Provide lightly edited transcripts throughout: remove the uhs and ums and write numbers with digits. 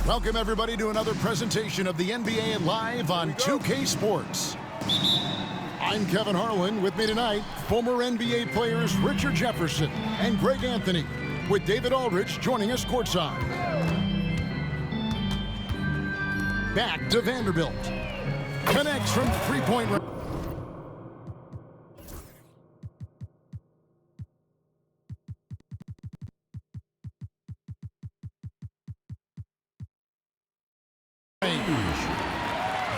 Welcome, everybody, to another presentation of the NBA Live on 2K Sports. I'm Kevin Harlan. With me tonight, former NBA players Richard Jefferson and Greg Anthony, with David Aldridge joining us courtside. Back to Vanderbilt. Connects from three-point range.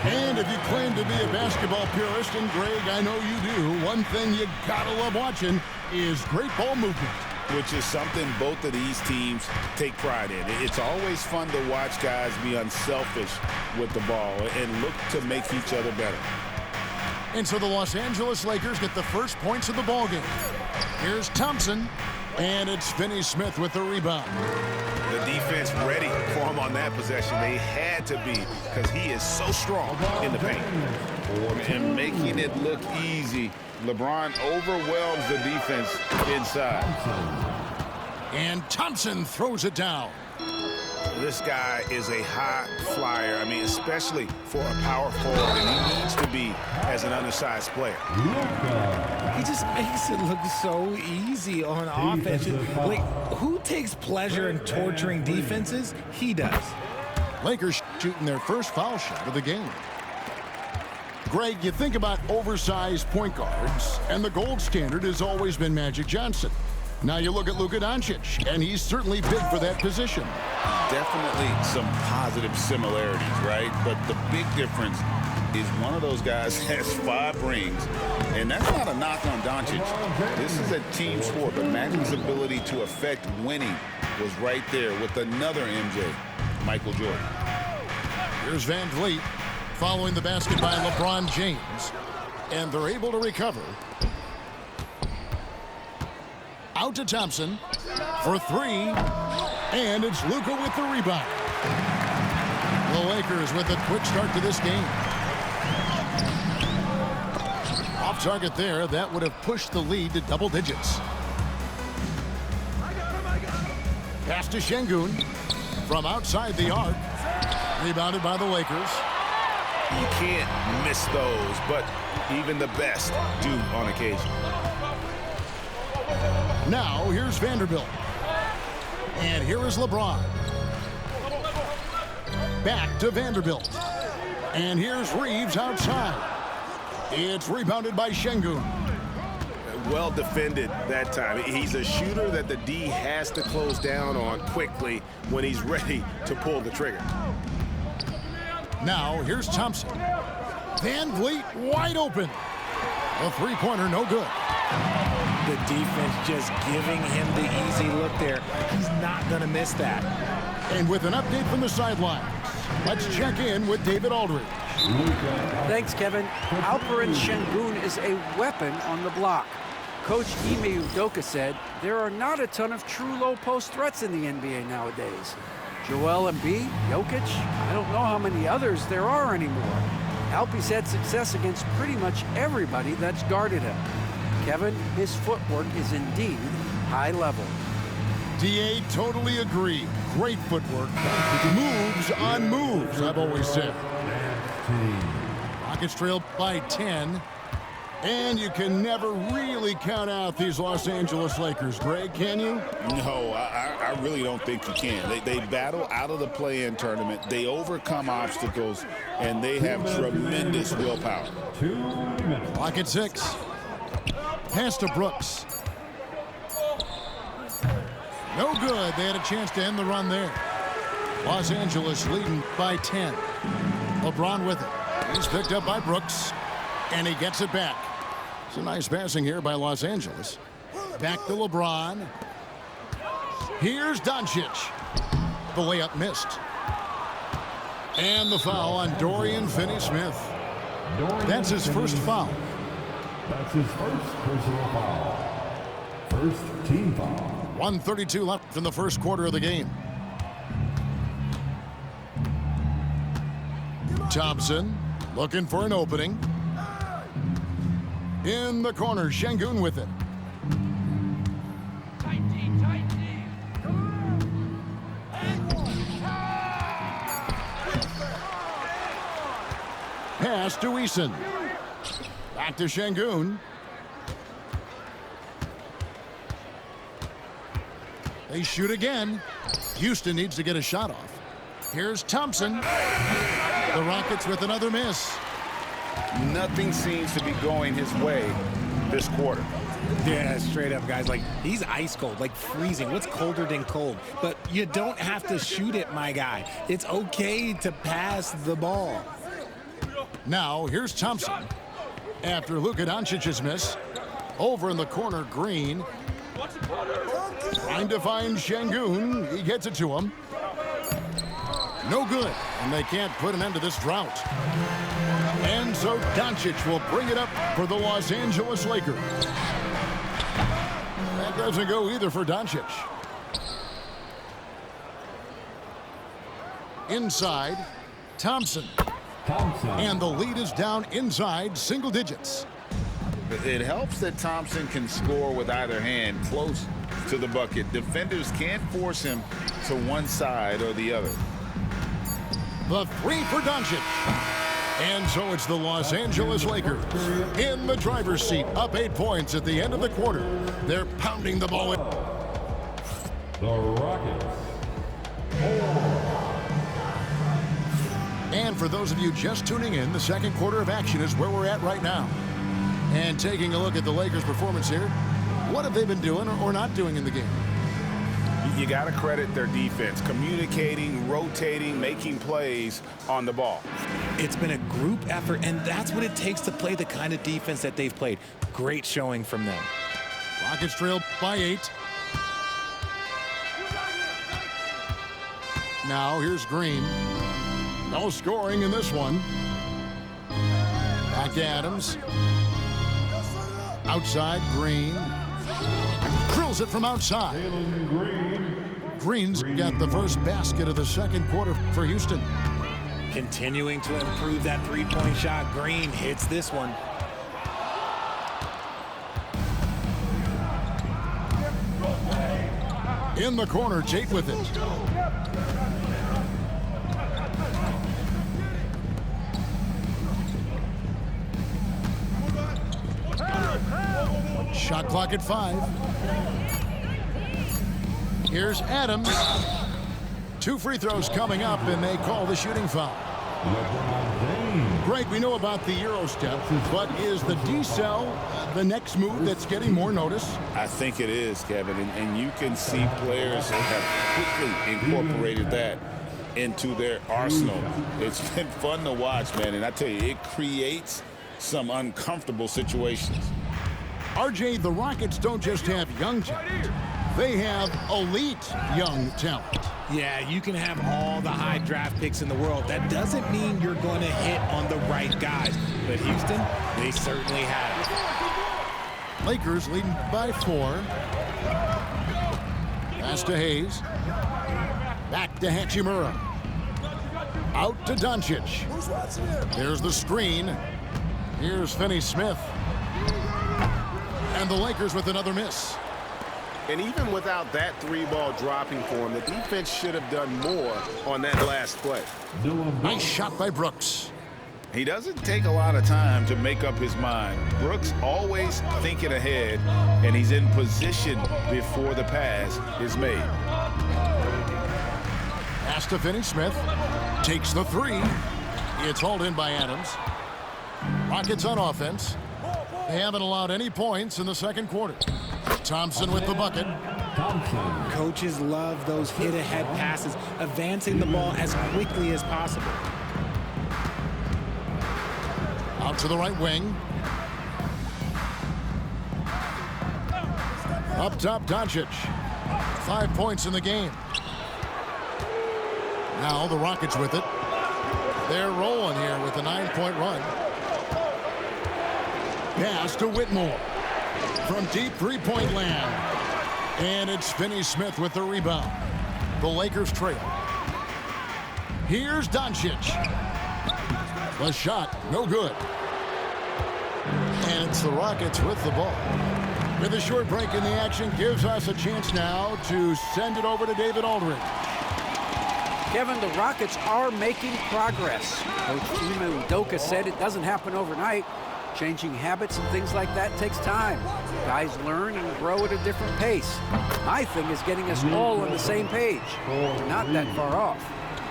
And if you claim to be a basketball purist, and Greg, I know you do, one thing you gotta love watching is great ball movement. Which is something both of these teams take pride in. It's always fun to watch guys be unselfish with the ball and look to make each other better. And so the Los Angeles Lakers get the first points of the ball game. Here's Thompson, and it's Finney Smith with the rebound. The defense ready for him on that possession. They had to be, because he is so strong in the paint. And making it look easy, LeBron overwhelms the defense inside. And Thompson throws it down. This guy is a high flyer. I mean, especially for a power forward, and he needs to be as an undersized player. He just makes it look so easy on offense. Like, who takes pleasure in torturing defenses? He does. Lakers shooting their first foul shot of the game. Greg, you think about oversized point guards, and the gold standard has always been Magic Johnson. Now you look at Luka Doncic, and he's certainly big for that position. Definitely some positive similarities, right? But the big difference is one of those guys has 5 rings, and that's not a knock on Doncic. This is a team sport, but Magic's ability to affect winning was right there with another MJ, Michael Jordan. Here's Van Vliet following the basket by LeBron James, and they're able to recover. Out to Thompson for 3, and it's Luka with the rebound. The Lakers with a quick start to this game. Off target there, that would have pushed the lead to double digits. Pass to Şengün from outside the arc. Rebounded by the Lakers. You can't miss those, but even the best do on occasion. Now, here's Vanderbilt. And here is LeBron. Back to Vanderbilt. And here's Reeves outside. It's rebounded by Şengün. Well defended that time. He's a shooter that the D has to close down on quickly when he's ready to pull the trigger. Now, here's Thompson. Van Vliet wide open. A three-pointer, no good. The defense just giving him the easy look there. He's not going to miss that. And with an update from the sidelines, let's check in with David Aldridge. Thanks, Kevin. Alperen Şengün is a weapon on the block. Coach Ime Udoka said there are not a ton of true low-post threats in the NBA nowadays. Joel Embiid, Jokic, I don't know how many others there are anymore. Alpe's had success against pretty much everybody that's guarded him. Kevin, his footwork is indeed high level. DA, totally agree. Great footwork. Moves on moves, I've always said. Rockets trail by 10. And you can never really count out these Los Angeles Lakers. Greg, can you? No, I really don't think you can. They battle out of the play-in tournament. They overcome obstacles, and they have tremendous willpower. Clock at 6. Pass to Brooks. No good. They had a chance to end the run there. Los Angeles leading by 10. LeBron with it. He's picked up by Brooks, and he gets it back. It's a nice passing here by Los Angeles. Back to LeBron. Here's Doncic. The layup missed. And the foul on Dorian Finney-Smith. That's his first foul. That's his first personal foul. First team foul. 1:32 left in the first quarter of the game. Thompson looking for an opening. In the corner, Şengün with it. pass to Eason. Back to Şengün. They shoot again. Houston needs to get a shot off. Here's Thompson. The Rockets with another miss. Nothing seems to be going his way this quarter. Yeah, straight up, guys. Like, he's ice cold, like freezing. What's colder than cold? But you don't have to shoot it, my guy. It's okay to pass the ball. Now, here's Thompson. After Luka Doncic's miss, over in the corner, Green. Trying to find Şengün. He gets it to him. No good, and they can't put an end to this drought. And so Doncic will bring it up for the Los Angeles Lakers. That doesn't go either for Doncic. Inside, Thompson. And the lead is down inside single digits. It helps that Thompson can score with either hand close to the bucket. Defenders can't force him to one side or the other. The three for Doncic. And so it's the Los Angeles Lakers in the driver's seat, up 8 points at the end of the quarter. They're pounding the ball in. The Rockets. And for those of you just tuning in, the second quarter of action is where we're at right now. And taking a look at the Lakers' performance here, what have they been doing or not doing in the game? You got to credit their defense, communicating, rotating, making plays on the ball. It's been a group effort, and that's what it takes to play the kind of defense that they've played. Great showing from them. Rockets trail by 8. Now here's Green. No scoring in this one. Back to Adams. Outside, Green. Drills it from outside. Green's got the first basket of the second quarter for Houston. Continuing to improve that three-point shot. Green hits this one. In the corner, Tate with it. Shot clock at 5. Here's Adams. 2 free throws coming up, and they call the shooting foul. Greg, we know about the Euro step, but is the decel the next move that's getting more notice? I think it is, Kevin, and you can see players have quickly incorporated that into their arsenal. It's been fun to watch, man, and I tell you, it creates some uncomfortable situations. RJ, the Rockets don't just have young talent. They have elite young talent. Yeah, you can have all the high draft picks in the world. That doesn't mean you're going to hit on the right guys. But Houston, they certainly have. Lakers leading by 4. Pass to Hayes. Back to Hachimura. Out to Doncic. There's the screen. Here's Finney-Smith. And the Lakers with another miss. And even without that 3-ball dropping for him, the defense should have done more on that last play. Nice shot by Brooks. He doesn't take a lot of time to make up his mind. Brooks always thinking ahead, and he's in position before the pass is made. Pass to Finney-Smith. Takes the 3. It's hauled in by Adams. Rockets on offense. They haven't allowed any points in the second quarter. Thompson with the bucket. Coaches love those hit-ahead passes, advancing the ball as quickly as possible. Out to the right wing. Up top, Doncic. 5 points in the game. Now the Rockets with it. They're rolling here with a 9-point run. Pass to Whitmore from deep three-point land. And it's Finney-Smith with the rebound. The Lakers trail. Here's Doncic. The shot, no good. And it's the Rockets with the ball. With a short break in the action, gives us a chance now to send it over to David Aldridge. Kevin, the Rockets are making progress. Coach Ime Udoka said it doesn't happen overnight. Changing habits and things like that takes time. Guys learn and grow at a different pace. My thing is getting us all on the same page. We're not that far off.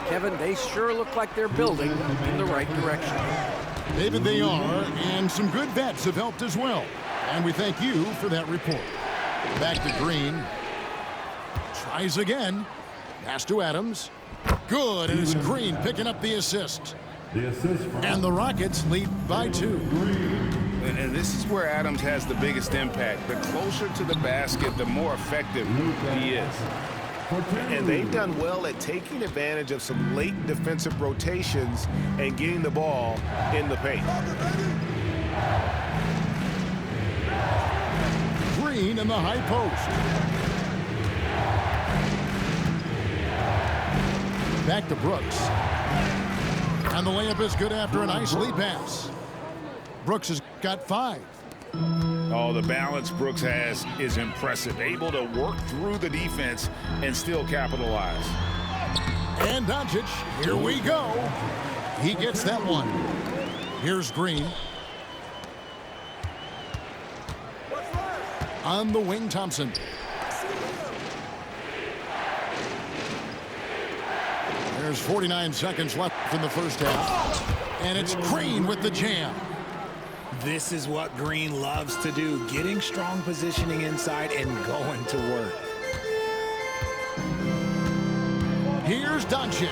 Kevin, they sure look like they're building in the right direction. David, they are, and some good vets have helped as well. And we thank you for that report. Back to Green. Tries again. Pass to Adams. Good, and it's Green picking up the assist. And the Rockets lead by 2. And this is where Adams has the biggest impact. The closer to the basket, the more effective he is. And they've done well at taking advantage of some late defensive rotations and getting the ball in the paint. Green in the high post. Back to Brooks. And the layup is good after a nice lead pass. Brooks has got 5. Oh, the balance Brooks has is impressive. Able to work through the defense and still capitalize. And Doncic, here we go. He gets that one. Here's Green. On the wing, Thompson. There's 49 seconds left in the first half. And it's Green with the jam. This is what Green loves to do, getting strong positioning inside and going to work. Here's Doncic.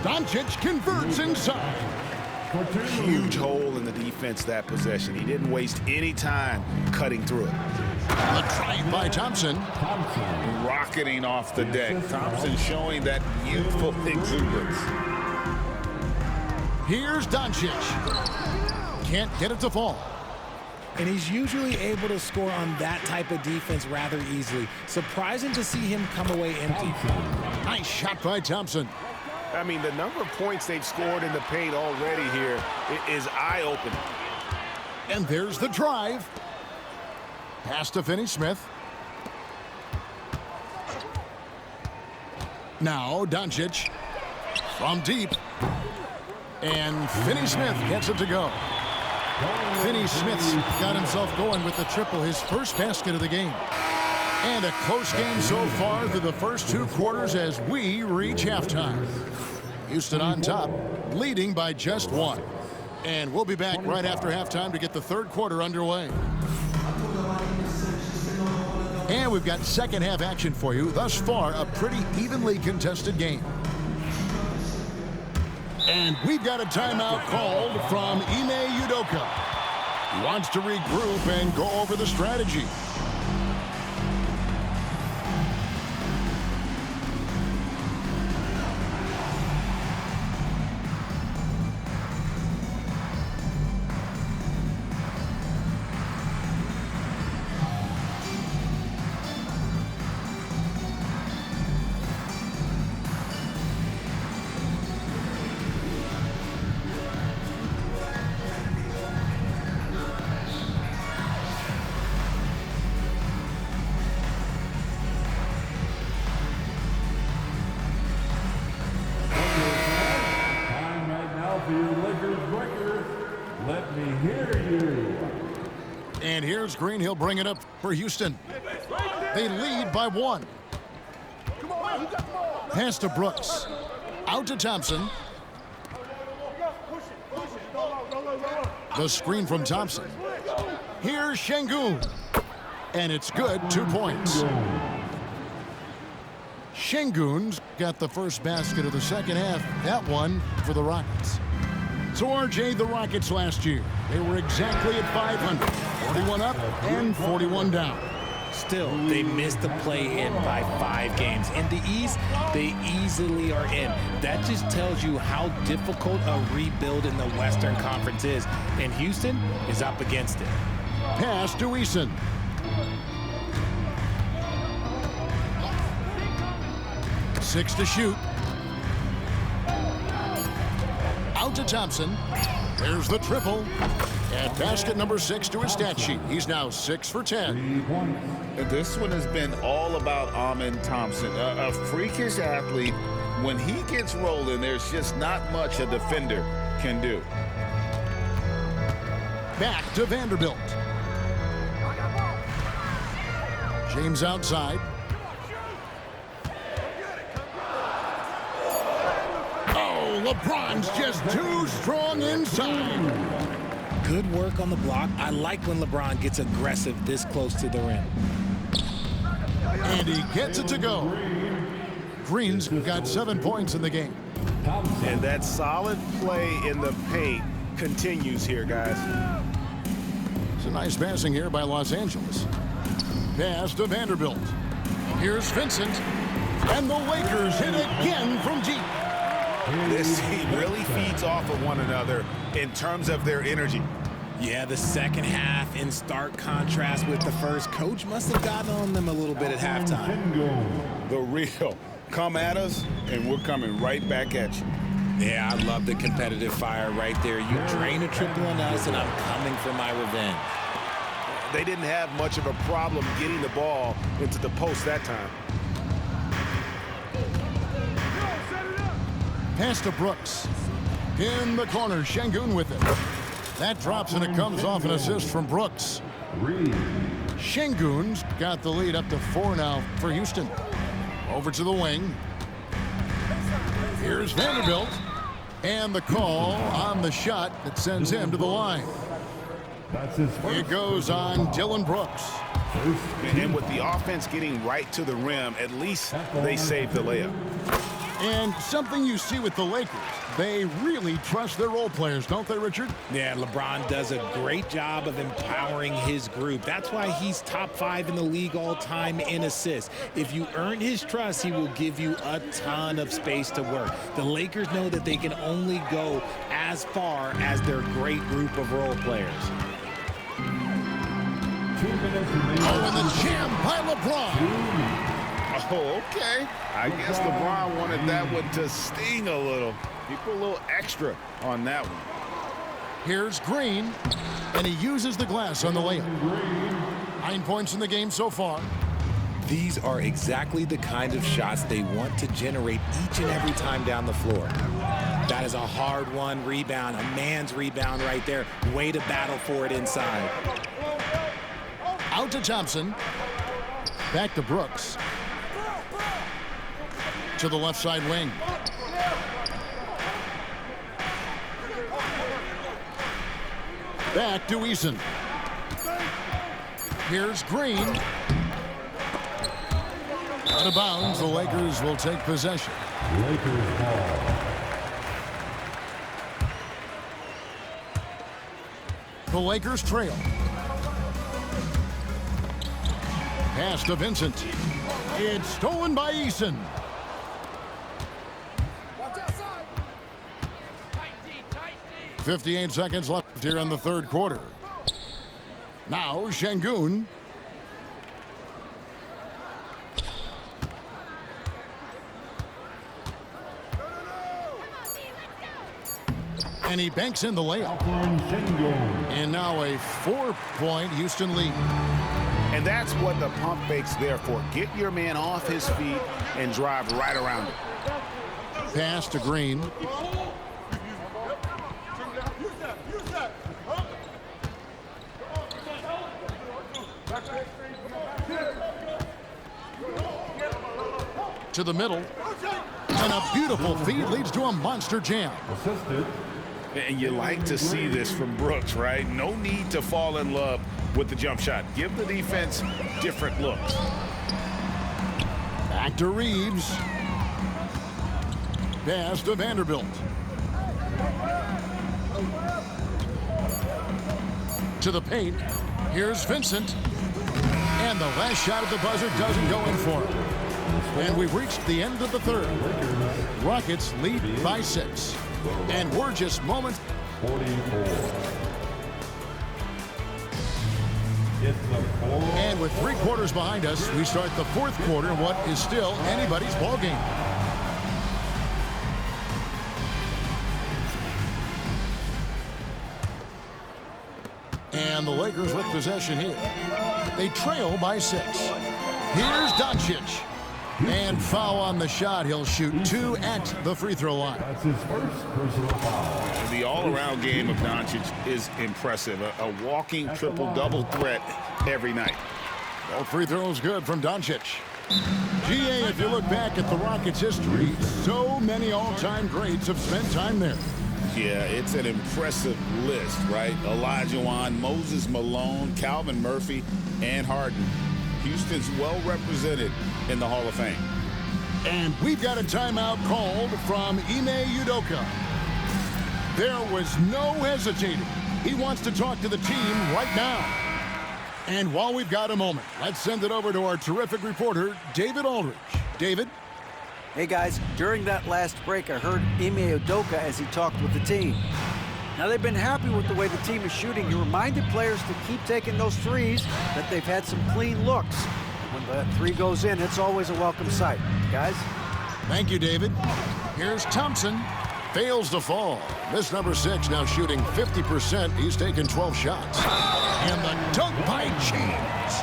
Doncic converts inside. Huge hole in the defense that possession. He didn't waste any time cutting through it. The drive by Thompson. Rocketing off the deck. Thompson showing that youthful exuberance. Here's Doncic. Can't get it to fall. And he's usually able to score on that type of defense rather easily. Surprising to see him come away empty. Nice shot by Thompson. I mean, the number of points they've scored in the paint already here is eye-opening. And there's the drive. Pass to Finney-Smith. Now Doncic from deep. And Finney-Smith gets it to go. Finney-Smith's got himself going with the triple, his first basket of the game. And a close game so far through the first 2 quarters as we reach halftime. Houston on top, leading by just 1. And we'll be back right after halftime to get the third quarter underway. And we've got second half action for you. Thus far, a pretty evenly contested game. And we've got a timeout called from Ime Udoka. He wants to regroup and go over the strategy. And here's Green. He'll bring it up for Houston. They lead by 1. Pass to Brooks. Out to Thompson. The screen from Thompson. Here's Şengün. And it's good. 2 points. Şengün's got the first basket of the second half. That one for the Rockets. So, RJ, the Rockets last year, they were exactly at 500. 41 up and 41 down. Still, they missed the play-in by 5 games. In the East, they easily are in. That just tells you how difficult a rebuild in the Western Conference is. And Houston is up against it. Pass to Eason. Six to shoot. Out to Thompson. There's the triple. At basket number 6 to his stat sheet. He's now 6 for 10. 3 points. And this one has been all about Amen Thompson, a freakish athlete. When he gets rolling, there's just not much a defender can do. Back to Vanderbilt. James outside. Oh, LeBron's just too strong inside. Good work on the block. I like when LeBron gets aggressive this close to the rim. And he gets it to go. Green's got 7 points in the game. And that solid play in the paint continues here, guys. It's a nice passing here by Los Angeles. Pass to Vanderbilt. Here's Vincent. And the Lakers hit again from deep. This team really feeds off of one another in terms of their energy. Yeah, the second half in stark contrast with the first. Coach must have gotten on them a little bit at halftime. The real. Come at us, and we're coming right back at you. Yeah, I love the competitive fire right there. You drain a triple on us, and I'm coming for my revenge. They didn't have much of a problem getting the ball into the post that time. Pass to Brooks. In the corner, Şengün with it. That drops and it comes off an assist from Brooks. Şengün's got the lead up to 4 now for Houston. Over to the wing. Here's Vanderbilt. And the call on the shot that sends him to the line. That's his first. It goes on Dillon Brooks. And with the offense getting right to the rim, at least they saved the layup. And something you see with the Lakers, they really trust their role players, don't they, Richard? Yeah, LeBron does a great job of empowering his group. That's why he's top 5 in the league all time in assists. If you earn his trust, he will give you a ton of space to work. The Lakers know that they can only go as far as their great group of role players. 2 minutes remaining. Oh, and the jam by LeBron. Oh, okay. I guess LeBron wanted that one to sting a little. He put a little extra on that one. Here's Green, and he uses the glass on the layup. 9 points in the game so far. These are exactly the kind of shots they want to generate each and every time down the floor. That is a hard-won rebound, a man's rebound right there. Way to battle for it inside. Out to Thompson. Back to Brooks. To the left side wing. Back to Eason. Here's Green. Out of bounds, the Lakers will take possession. Lakers ball. The Lakers trail. Pass to Vincent. It's stolen by Eason. 58 seconds left here in the third quarter. Now Şengün. And he banks in the layup. And now a 4-point Houston lead. And that's what the pump fake's there for. Get your man off his feet and drive right around it. Pass to Green. To the middle. And a beautiful feed leads to a monster jam. Assisted. And you like to see this from Brooks, right? No need to fall in love with the jump shot. Give the defense different looks. Back to Reeves. Pass to Vanderbilt. To the paint. Here's Vincent. And the last shot at the buzzer doesn't go in for him. And we've reached the end of the third. Rockets lead by 6. And we're just moments. 44. It's the fourth. And with 3 quarters behind us, we start the fourth quarter in what is still anybody's ball game. And the Lakers with possession here. They trail by 6. Here's Doncic. And foul on the shot. He'll shoot 2 at the free throw line. That's his first personal foul. The all-around game of Doncic is impressive. A walking triple-double threat every night. Both free throws good from Doncic. GA, if you look back at the Rockets' history, so many all-time greats have spent time there. Yeah, it's an impressive list, right? Olajuwon, Moses Malone, Calvin Murphy, and Harden. Houston's well represented in the Hall of Fame. And we've got a timeout called from Ime Udoka. There was no hesitating. He wants to talk to the team right now. And while we've got a moment, let's send it over to our terrific reporter, David Aldridge. David? Hey guys, during that last break, I heard Ime Udoka as he talked with the team. Now they've been happy with the way the team is shooting. He reminded players to keep taking those threes, that they've had some clean looks. When that 3 goes in, it's always a welcome sight. Guys? Thank you, David. Here's Thompson. Fails to fall. This number 6 now shooting 50%. He's taken 12 shots. And the dunk by James.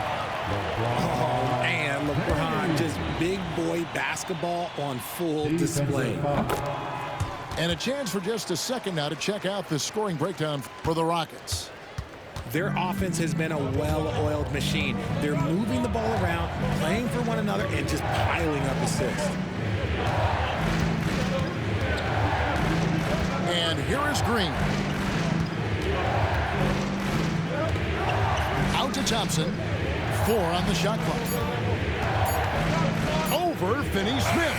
Oh, man, LeBron, just big boy basketball on full display. And a chance for just a second now to check out the scoring breakdown for the Rockets. Their offense has been a well-oiled machine. They're moving the ball around, playing for one another, and just piling up assists. And here is Green. Out to Thompson. 4 on the shot clock. Over Finney-Smith.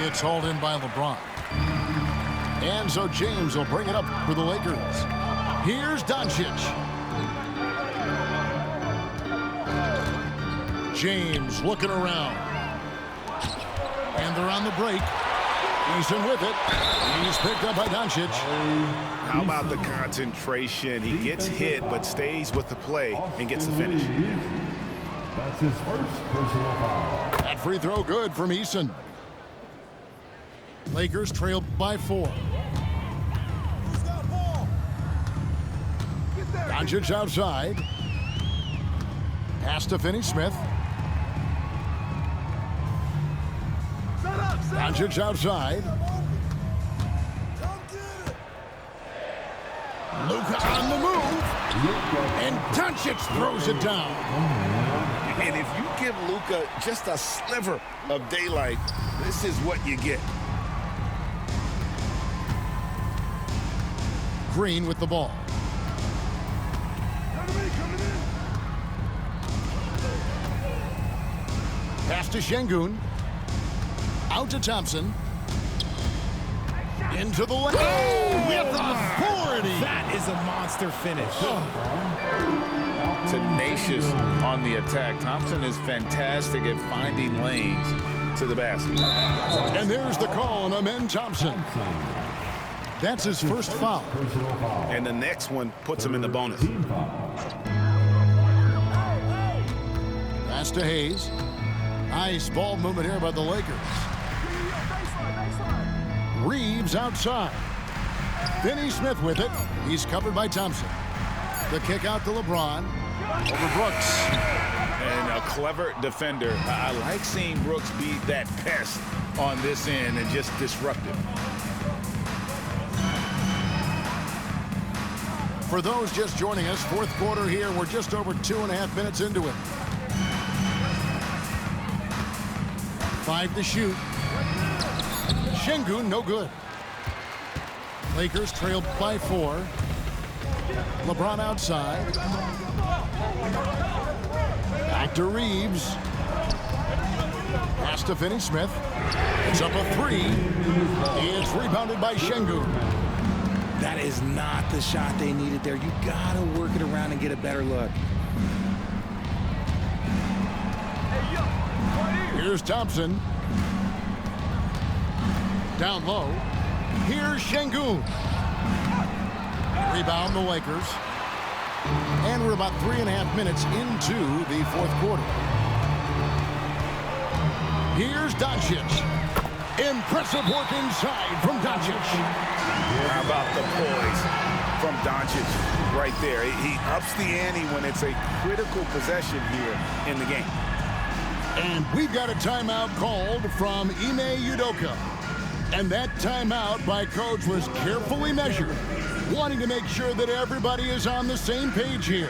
It's hauled in by LeBron. And so James will bring it up for the Lakers. Here's Doncic. James looking around. And they're on the break. Eason with it. He's picked up by Doncic. How about the concentration? He gets hit, but stays with the play and gets the finish. That's his first personal foul. That free throw good from Eason. Lakers trail by 4. Doncic outside. Pass to Finney-Smith. Doncic outside. Luka on the move. And Doncic throws it down. And if you give Luka just a sliver of daylight, this is what you get. Green with the ball. Pass to Şengün. Out to Thompson. Into the lane. Oh, with authority. That is a monster finish. Tenacious on the attack. Thompson is fantastic at finding lanes to the basket. And there's the call on Amen Thompson. That's his first foul. And the next one puts him in the bonus. Pass to Hayes. Nice ball movement here by the Lakers. Reeves outside. Finney-Smith with it. He's covered by Thompson. The kick out to LeBron. Over Brooks. And a clever defender. I like seeing Brooks be that pest on this end and just disruptive. For those just joining us, fourth quarter here. We're just over 2.5 minutes into it. 5 to shoot. Şengün, no good. Lakers trailed by 4. LeBron outside. Back to Reeves. Pass to Finney-Smith. It's up a 3. It's rebounded by Şengün. That is not the shot they needed there. You gotta work it around and get a better look. Here's Thompson. Down low. Here's Şengün. Rebound the Lakers. And we're about 3.5 minutes into the fourth quarter. Here's Doncic. Impressive work inside from Doncic. How about the poise? from Doncic right there. He ups the ante when it's a critical possession here in the game. And we've got a timeout called from Ime Udoka. And that timeout by Coach was carefully measured, wanting to make sure that everybody is on the same page here.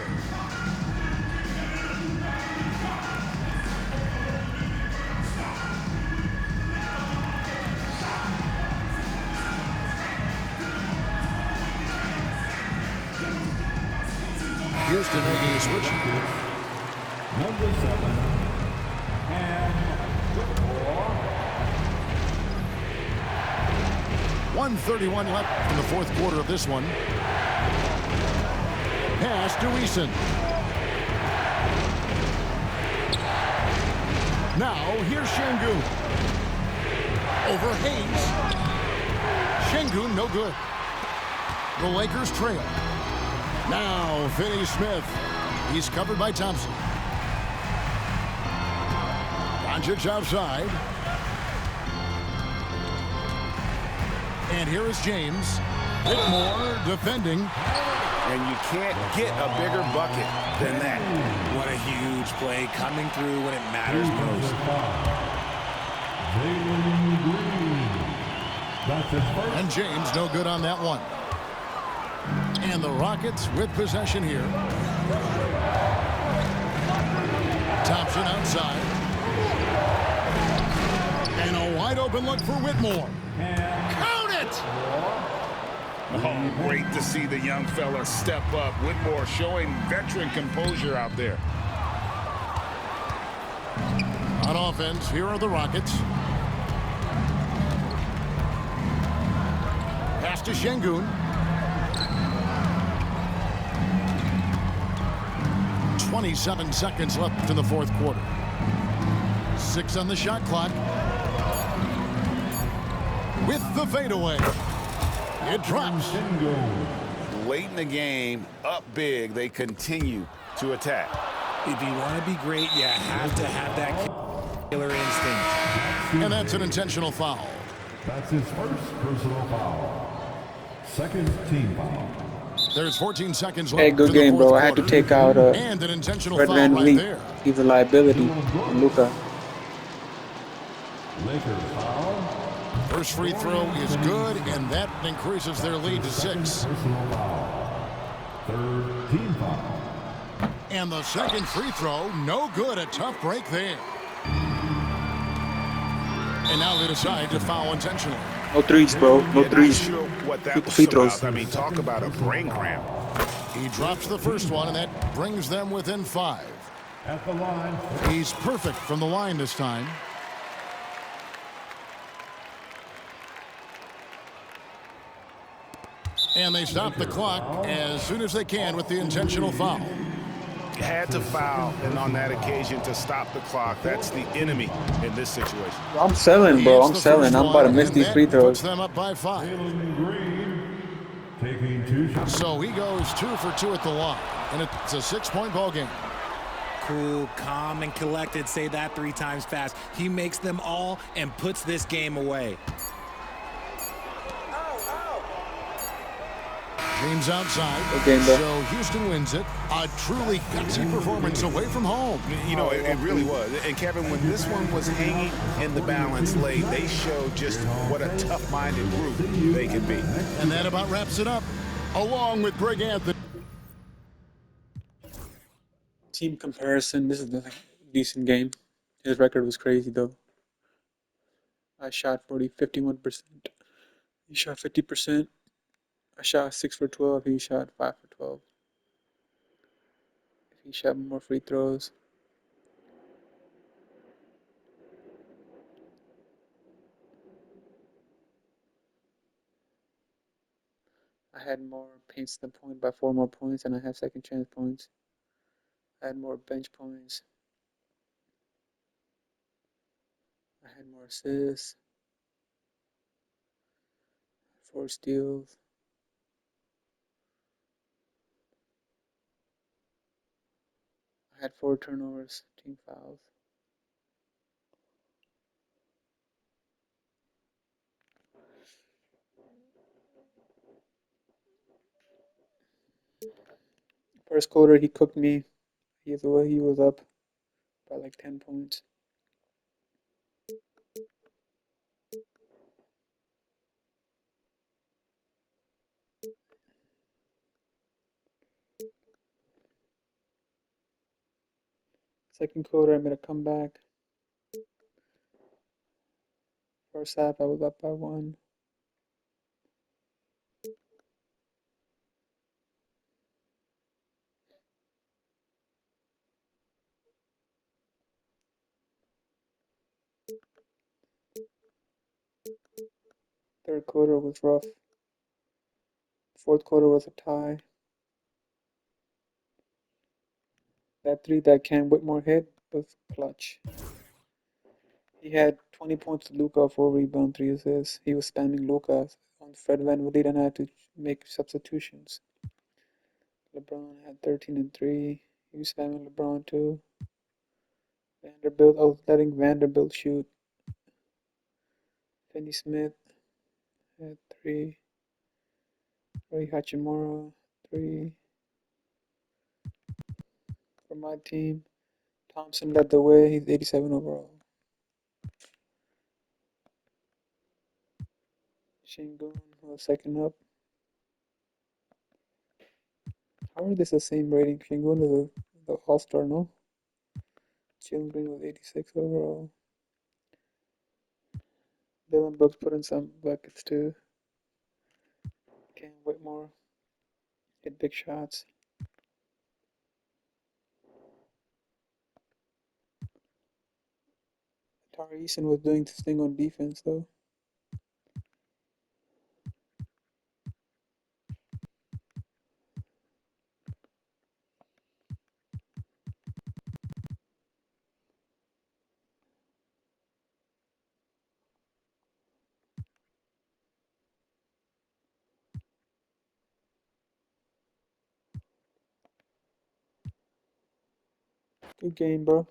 Houston making a switch. Number 7, and Whitmore. 1:31 left in the fourth quarter of this one. Pass to Eason. Now here's Şengün. Over Hayes. Şengün no good. The Lakers trail. Now Finney-Smith. He's covered by Thompson. Doncic outside. And here is James. Whitmore defending. And you can't get a bigger bucket than that. What a huge play coming through when it matters most. Jalen Green. That's his first. And James no good on that one. And the Rockets with possession here. Thompson outside. And a wide open look for Whitmore. Count it! Oh, great to see the young fella step up. Whitmore showing veteran composure out there. On offense, here are the Rockets. Pass to Şengün. 27 seconds left in the fourth quarter. 6 on the shot clock. With the fadeaway. It drops. Late in the game, up big, they continue to attack. If you want to be great, you have to have that killer instinct. And that's an intentional foul. That's his first personal foul. Second team foul. There's 14 seconds left. Hey, good game, bro. I had to take out and an intentional Fred foul Van right Vliet. there. He's a liability. And Luka. Lakers foul. First free throw is good, and that increases their lead to 6. Personal foul. Third team foul. And the second free throw, no good. A tough break there. And now they decide to foul intentionally. No threes, bro. No Not threes. sure what that was Free throws. about. I mean, talk about a brain cramp. He drops the first one, and that brings them within 5. At the line. He's perfect from the line this time. And they stop the clock as soon as they can with the intentional foul. Had to foul, and on that occasion to stop the clock. That's the enemy in this situation. I'm selling, bro. He I'm hits the selling. first I'm about to one, miss and these that free throws. puts them up by 5. Jalen Green taking 2 shots. So he goes 2 for 2 at the line, and it's a 6-point ball game. Cool, calm, and collected. Say that 3 times fast. He makes them all and puts this game away. James outside. Okay, bro. So Houston wins it. A truly gutsy performance away from home. You know, it really was. And Kevin, when this one was hanging in the balance late, they showed just what a tough-minded group they can be. And that about wraps it up, along with Greg Anthony. Team comparison. This is a decent game. His record was crazy, though. I shot 51%. He shot 50%. I shot 6 for 12. He shot 5 for 12. If he shot more free throws. I had more paints than point by 4 more points, and I had second chance points. I had more bench points. I had more assists. 4 steals. I had 4 turnovers, team fouls. First quarter, he cooked me. He was up by like 10 points. Second quarter, I made a comeback. First half, I was up by 1. Third quarter was rough. Fourth quarter was a tie. That 3 that Cam Whitmore hit was clutch. He had 20 points to Luka, 4 rebounds, 3 assists. He was spamming Luka on Fred VanVleet and had to make substitutions. LeBron had 13 and 3. He was spamming LeBron too. Vanderbilt, I was letting Vanderbilt shoot. Finney Smith had 3. Rui Hachimura, 3. For my team, Thompson led the way. He's 87 overall. Shingun was second up. How are this the same rating? Shingun is the all-star, no? Jalen Green was 86 overall. Dylan Brooks put in some buckets too. Cam Whitmore hit big shots. Tari Eason was doing this thing on defense though. Good game, bro.